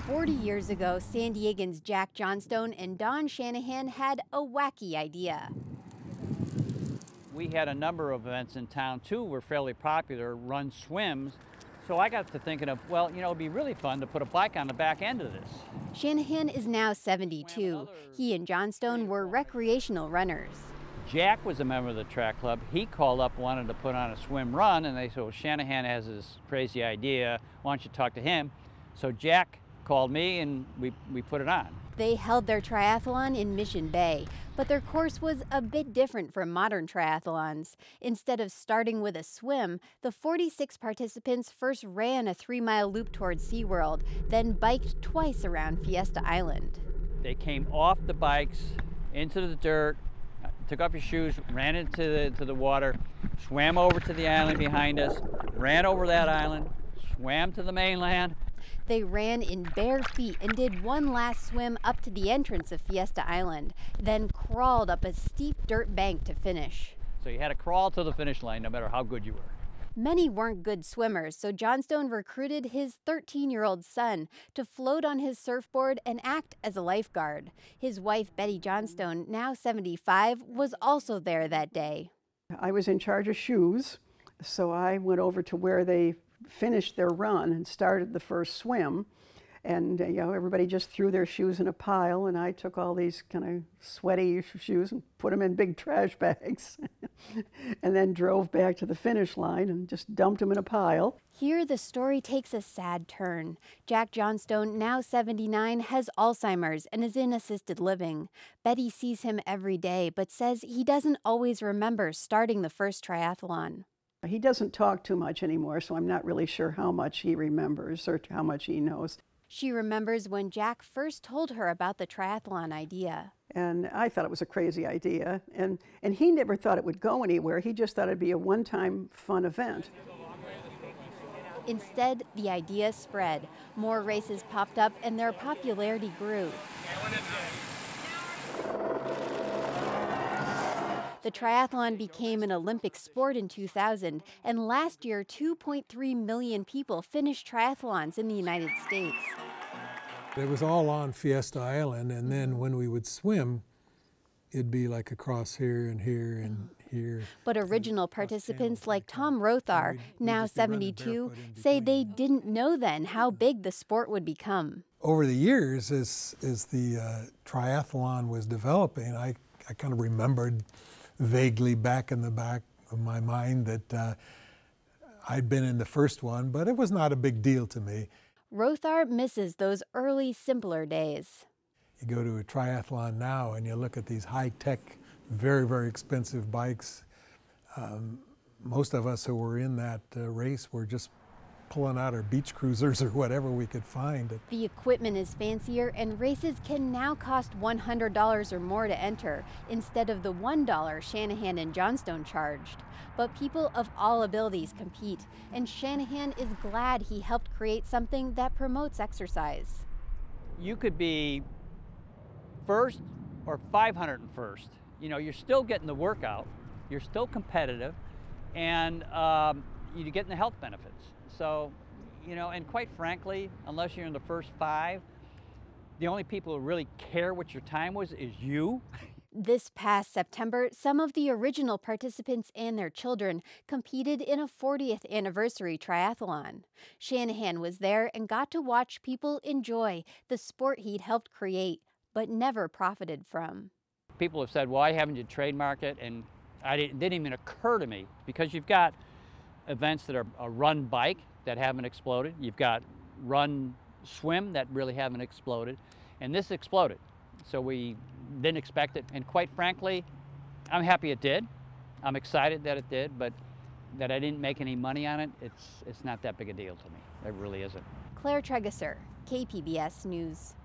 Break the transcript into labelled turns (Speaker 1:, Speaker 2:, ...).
Speaker 1: 40 years ago, San Diegans Jack Johnstone and Don Shanahan had a wacky idea.
Speaker 2: We had a number of events in town too, were fairly popular, run swims. So I got to thinking of, well, you know, it'd be really fun to put a bike on the back end of this.
Speaker 1: Shanahan is now 72. He and Johnstone were recreational runners.
Speaker 2: Jack was a member of the track club. He called up, wanted to put on a swim run, and they said, well, Shanahan has this crazy idea. Why don't you talk to him? So Jack called me and we put it on.
Speaker 1: They held their triathlon in Mission Bay, but their course was a bit different from modern triathlons. Instead of starting with a swim, the 46 participants first ran a 3-mile loop towards SeaWorld, then biked twice around Fiesta Island.
Speaker 2: They came off the bikes into the dirt, took off your shoes, ran into the water, swam over to the island behind us, ran over that island, swam to the mainland.
Speaker 1: They ran in bare feet and did one last swim up to the entrance of Fiesta Island, then crawled up a steep dirt bank to finish.
Speaker 2: So you had to crawl to the finish line no matter how good you were.
Speaker 1: Many weren't good swimmers, so Johnstone recruited his 13-year-old son to float on his surfboard and act as a lifeguard. His wife, Betty Johnstone, now 75, was also there that day.
Speaker 3: I was in charge of shoes, so I went over to where they finished their run and started the first swim, and everybody just threw their shoes in a pile, and I took all these kind of sweaty shoes and put them in big trash bags and then drove back to the finish line and just dumped them in a pile.
Speaker 1: Here the story takes a sad turn. Jack Johnstone, now 79, has Alzheimer's and is in assisted living. Betty sees him every day but says he doesn't always remember starting the first triathlon.
Speaker 3: He doesn't talk too much anymore, so I'm not really sure how much he remembers or how much he knows.
Speaker 1: She remembers when Jack first told her about the triathlon idea.
Speaker 3: And I thought it was a crazy idea, and he never thought it would go anywhere. He just thought it'd be a one-time fun event.
Speaker 1: Instead, the idea spread. More races popped up and their popularity grew. The triathlon became an Olympic sport in 2000, and last year 2.3 million people finished triathlons in the United States.
Speaker 4: It was all on Fiesta Island, and then when we would swim, it'd be like across here and here and here.
Speaker 1: But original participants like Tom Rothar, now 72, say they didn't know then how big the sport would become.
Speaker 4: Over the years, as the triathlon was developing, I kind of remembered vaguely back in the back of my mind that I'd been in the first one, but it was not a big deal to me.
Speaker 1: Rothar misses those early, simpler days.
Speaker 4: You go to a triathlon now and you look at these high-tech, very, very expensive bikes. Most of us who were in that race were just pulling out our beach cruisers or whatever we could find.
Speaker 1: The equipment is fancier, and races can now cost $100 or more to enter, instead of the $1 Shanahan and Johnstone charged. But people of all abilities compete, and Shanahan is glad he helped create something that promotes exercise.
Speaker 2: You could be first or 501st. You know, you're still getting the workout, you're still competitive, and you're getting the health benefits. So, you know, and quite frankly, unless you're in the first 5, the only people who really care what your time was is you.
Speaker 1: This past September, some of the original participants and their children competed in a 40th anniversary triathlon. Shanahan was there and got to watch people enjoy the sport he'd helped create, but never profited from.
Speaker 2: People have said, why haven't you trademarked it? And it didn't even occur to me, because you've got events that are a run bike that haven't exploded. You've got run swim that really haven't exploded. And this exploded. So we didn't expect it. And quite frankly, I'm happy it did. I'm excited that it did, but that I didn't make any money on it, it's not that big a deal to me. It really isn't.
Speaker 1: Claire Trageser, KPBS News.